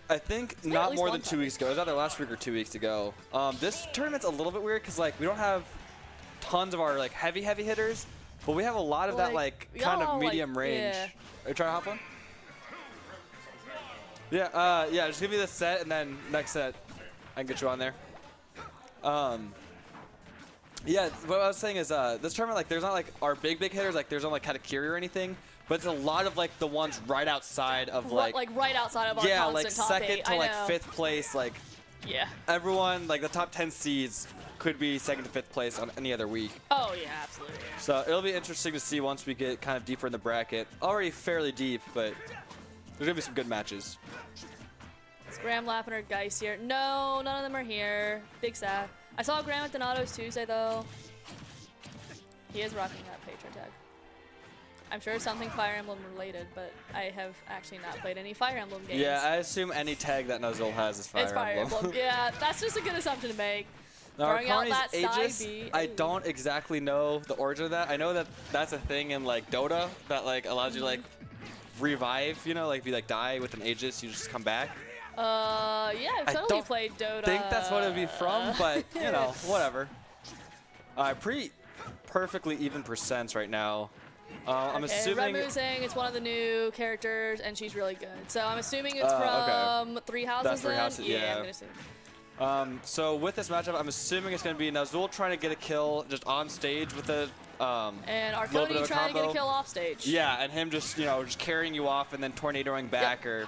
I think Yeah, not at least more one than 2 time. weeks ago. It was either last week or 2 weeks ago. This tournament's a little bit weird because like we don't have tons of our like heavy hitters, but we have a lot of that like kind of medium range. Yeah. Are you trying to hop on? Yeah, yeah. Just give me this set, and then next set, I can get you on there. Yeah, what I was saying is this tournament, like, there's not like our big hitters, like there's no like Katakiri or anything, but it's a lot of like the ones right outside of like right outside of our yeah, constant like top second 8. to like 5th place, like Yeah. everyone like the top 10 seeds could be 2nd to 5th place on any other week. Oh yeah, absolutely. So it'll be interesting to see once we get kind of deeper in the bracket. Already fairly deep, but there's gonna be some good matches. Is Graham Lappin or Geist here? No, none of them are here. Big sad. I saw Graham at Donato's Tuesday though. He is rocking that patron tag. I'm sure it's something Fire Emblem related, but I have actually not played any Fire Emblem games. Yeah, I assume any tag that Nhazul has is Fire It's Fire Emblem. Emblem. Yeah, that's just a good assumption to make. Now, Throwing out Arconi's that side Aegis, B. I don't exactly know the origin of that. I know that that's a thing in like Dota that like allows you to like revive, you know, like if you like die with an Aegis, you just come back. Yeah, I've totally played Dota. I think that's what it'd be from, but you know, whatever. Pretty perfectly even percents right now. I'm assuming. Red Moon's saying it's one of the new characters, and she's really good. So I'm assuming it's okay. from Three Houses. That's Three Houses, yeah. I'm gonna assume. So with this matchup, I'm assuming it's going to be Nhazul trying to get a kill just on stage with a And little bit of Arconi a trying to get a combo. kill off stage. Yeah, and him just, you know, just carrying you off and then tornadoing back or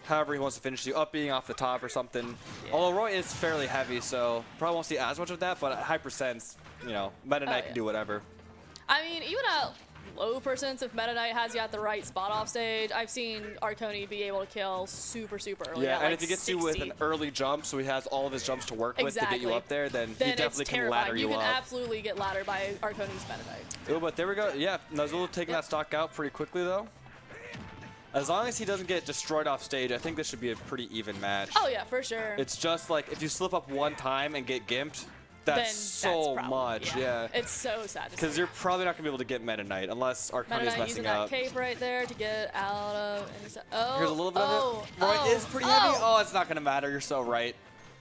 however he wants to finish you, up being off the top or something. Yeah. Although Roy is fairly heavy, so probably won't see as much of that, but at high percents, you know, Meta Knight can do whatever. I mean, even at low percents, if Meta Knight has you at the right spot off stage, I've seen Arconi be able to kill super early. Yeah, at and like if he gets 60. you with an early jump, so he has all of his jumps to work with to get you up there, then he definitely it's can ladder you up. You can absolutely get laddered by Arconi's Meta Knight. Oh, but there we go. Yeah, Nhazul taking that stock out pretty quickly, though. As long as he doesn't get destroyed off stage, I think this should be a pretty even match. Oh, yeah, for sure. It's just like if you slip up one time and get gimped, that's so much, yeah. It's so sad. Because you're probably not going to be able to get Meta Knight unless Arconi is messing using up. that cape right there to get out of. Oh, here's a little bit of it. Roy is pretty heavy. Oh, it's not going to matter. You're so right.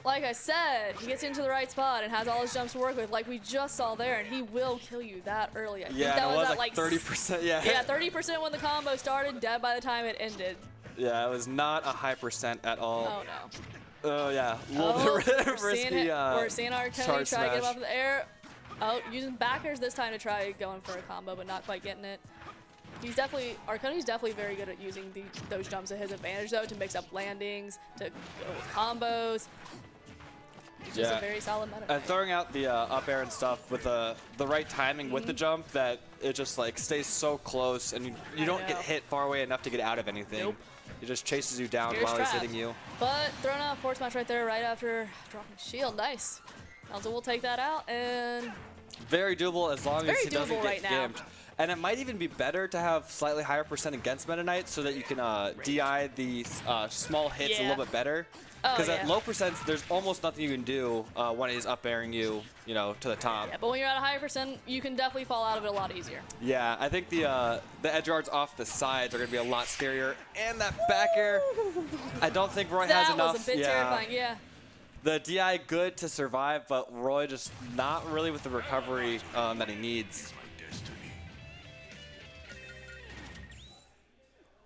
Like I said, he gets into the right spot and has all his jumps to work with, like we just saw there, and he will kill you that early. I think that it was at like 30%. Yeah. Yeah, 30% when the combo started, dead by the time it ended. Yeah, it was not a high percent at all. Oh no. Oh yeah, a little bit risky. We're seeing Arconi try to get him up in the air. Oh, using backers this time to try going for a combo, but not quite getting it. Arconi's definitely very good at using those jumps at his advantage, though, to mix up landings, to go with combos. He's just a very solid meta. And throwing out the up air and stuff with the right timing with the jump, that it just like stays so close, and you don't get hit far away enough to get out of anything. Nope. He just chases you down while he's hitting you. But throwing out a force match right there right after dropping shield. Nice. Nhazul will take that out, and very doable as long as he doesn't get now. gimped. And it might even be better to have slightly higher percent against Meta Knight so that you can DI the small hits a little bit better. Because at low percents, there's almost nothing you can do when he's up airing you, you know, to the top. Yeah, but when you're at a higher percent, you can definitely fall out of it a lot easier. Yeah, I think the edge guards off the sides are going to be a lot scarier. And that back air, I don't think Roy has enough. That was a bit terrifying, yeah. The DI good to survive, but Roy just not really with the recovery that he needs.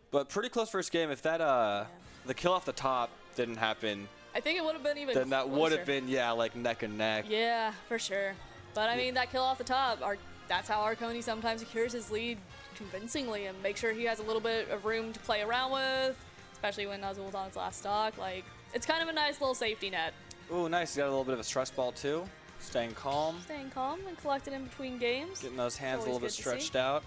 But pretty close first game. If that the kill off the top didn't happen, I think it would have been even then that closer. would have been, yeah, like neck and neck. Yeah, for sure. But I mean, that kill off the top, that's how Arconi sometimes secures his lead convincingly and make sure he has a little bit of room to play around with, especially when Nhazul's on his last stock. Like, it's kind of a nice little safety net. Ooh, nice. You got a little bit of a stress ball too. Staying calm. Staying calm and collected in between games. Getting those hands a little bit stretched out.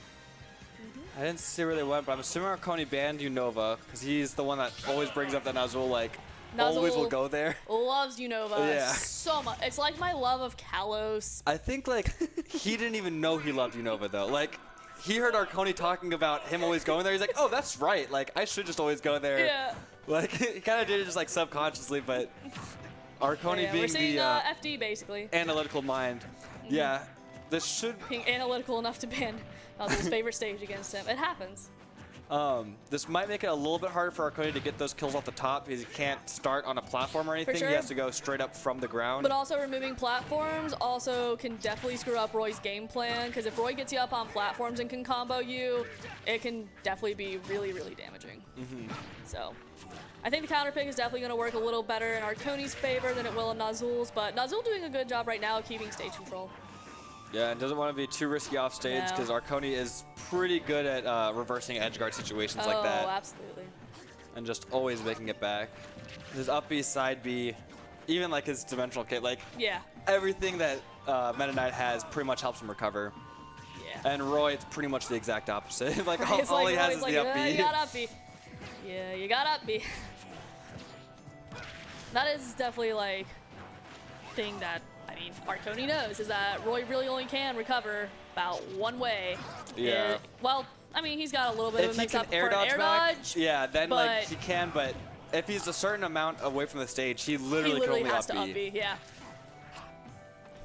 I didn't see where they went, but I'm assuming Arconi banned Unova because he's the one that always brings up that Nhazul, like, always will go there. Loves Unova so much. It's like my love of Kalos. I think, like, he didn't even know he loved Unova, though. Like, he heard Arconi talking about him always going there. He's like, oh, that's right. Like, I should just always go there. Yeah. Like, he kind of did it just, like, subconsciously, but Arconi being we're seeing, the FD, basically. Analytical mind. Yeah, this should... Being analytical enough to ban Nhazul's favorite stage against him. It happens. This might make it a little bit harder for Arconi to get those kills off the top because he can't start on a platform or anything. Sure. He has to go straight up from the ground. But also removing platforms also can definitely screw up Roy's game plan, because if Roy gets you up on platforms and can combo you, it can definitely be really, really damaging. So I think the counter pick is definitely going to work a little better in Arconi's favor than it will in Nhazul's, but Nhazul doing a good job right now keeping stage control. Yeah, and doesn't want to be too risky off stage because Arconi is pretty good at reversing edge guard situations like that. Oh, absolutely. And just always making it back. His up B, side B, even like his dimensional kit, like everything that Meta Knight has pretty much helps him recover. Yeah. And Roy, it's pretty much the exact opposite. Like all he has is the up B. You got up B. Yeah, you got up B. That is definitely like thing that Arconi knows, is that Roy really only can recover about one way. Yeah. Well, I mean, he's got a little bit of a mix-up for an air dodge. Yeah, then like he can, but if he's a certain amount away from the stage, he literally can only has to up B. Yeah.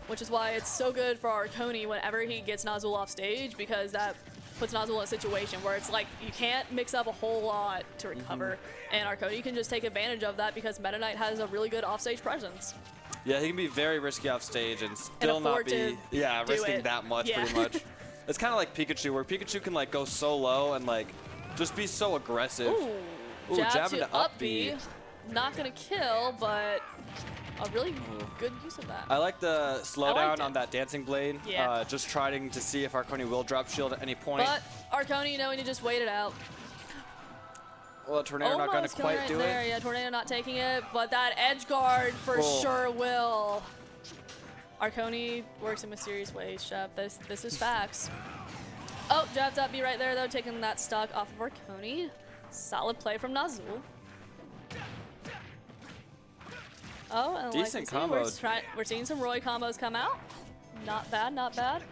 Which is why it's so good for Arconi whenever he gets Nhazul off stage, because that puts Nhazul in a situation where it's like you can't mix up a whole lot to recover, and Arconi can just take advantage of that because Meta Knight has a really good offstage presence. Yeah, he can be very risky off stage and still not be risking that much pretty much. It's kind of like Pikachu, where Pikachu can like go so low and like just be so aggressive. Ooh, jab into up B. Not gonna kill, but a really good use of that. I like the slowdown on that dancing blade. Yeah. Just trying to see if Arconi will drop shield at any point. But Arconi knowing to just wait it out. Well, Tornado not going to quite do it. Yeah, Tornado not taking it, but that edge guard for sure will. Arconi works in mysterious ways, Shep. This is facts. Oh, jabbed up B right there, though, taking that stock off of Arconi. Solid play from Nhazul. Oh, and decent combo. We're seeing some Roy combos come out. Not bad, not bad.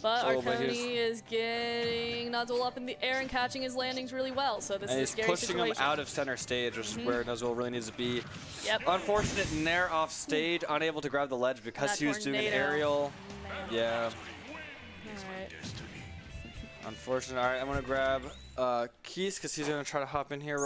But Arconi is getting Nhazul up in the air and catching his landings really well, so this is a scary situation. He's pushing him out of center stage, which is where Nhazul really needs to be. Yep. Unfortunate Nair off stage, unable to grab the ledge because he was doing an aerial. Yeah. Alright. Unfortunate. Alright, I'm going to grab Keys because he's going to try to hop in here.